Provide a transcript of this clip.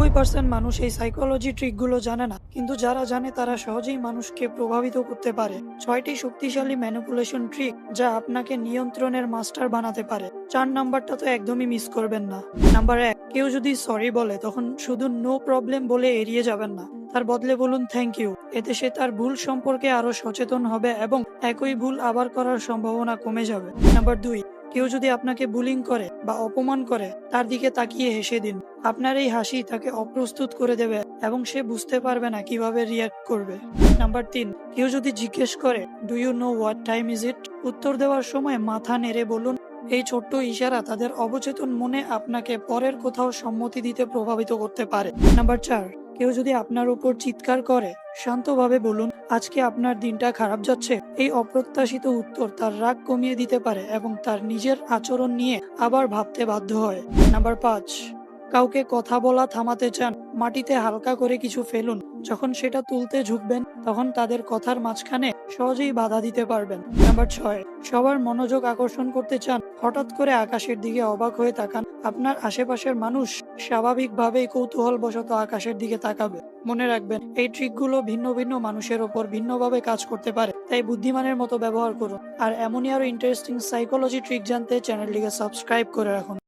99% মানুষ এই সাইকোলজি ট্রিকগুলো জানে না, কিন্তু যারা জানে তারা সহজেই মানুষকে প্রভাবিত করতে পারে। 6টি শক্তিশালী ম্যানিপুলেশন ট্রিক যা আপনাকে নিয়ন্ত্রণের মাস্টার বানাতে পারে। 4 নাম্বারটা তো একদমই মিস করবেন না। নাম্বার 1, কেউ যদি সরি বলে তখন শুধু নো প্রবলেম বলে এড়িয়ে যাবেন না, তার বদলে বলুন থ্যাংক ইউ। এতে সে তার ভুল সম্পর্কে আরো সচেতন হবে এবং একই ভুল আবার করার সম্ভাবনা কমে যাবে। নাম্বার 2, কেউ যদি আপনাকে বুলিং করে বা অপমান করে তার দিকে তাকিয়ে হেসে দিন। আপনার এই হাসি তাকে অপ্রস্তুত করে দেবে এবং সে বুঝতে পারবে না কিভাবে রিয়াক্ট করবে। নাম্বার 3, কেউ যদি জিজ্ঞেস করে do you know what time is it, উত্তর দেওয়ার সময় মাথা নেড়ে বলুন। এই ছোট্ট ইশারা তাদের অবচেতন মনে আপনাকে পরের কোথাও সম্মতি দিতে প্রভাবিত করতে পারে। নাম্বার 4, কেউ যদি আপনার উপর চিৎকার করে শান্তভাবে বলুন আজকে আপনার দিনটা খারাপ যাচ্ছে। এই অপ্রত্যাশিত উত্তর তার রাগ কমিয়ে দিতে পারে এবং তার নিজের আচরণ নিয়ে আবার ভাবতে বাধ্য হয়। নাম্বার 5, কাউকে কথা বলা থামাতে চান, মাটিতে হালকা করে কিছু ফেলুন। যখন সেটা তুলতে ঝুঁকবেন তখন তাদের কথার মাঝখানে সহজেই বাধা দিতে পারবেন। নাম্বার 6, সবার মনোযোগ আকর্ষণ করতে চান, হঠাৎ করে আকাশের দিকে অবাক হয়ে তাকান। আপনার আশেপাশের মানুষ স্বাভাবিকভাবেই কৌতূহলবশত আকাশের দিকে তাকাবে। মনে রাখবেন, এই ট্রিকগুলো ভিন্ন ভিন্ন মানুষের ওপর ভিন্নভাবে কাজ করতে পারে, তাই বুদ্ধিমানের মতো ব্যবহার করুন। আর এমনই আরো ইন্টারেস্টিং সাইকোলজি ট্রিক জানতে চ্যানেলটিকে সাবস্ক্রাইব করে রাখুন।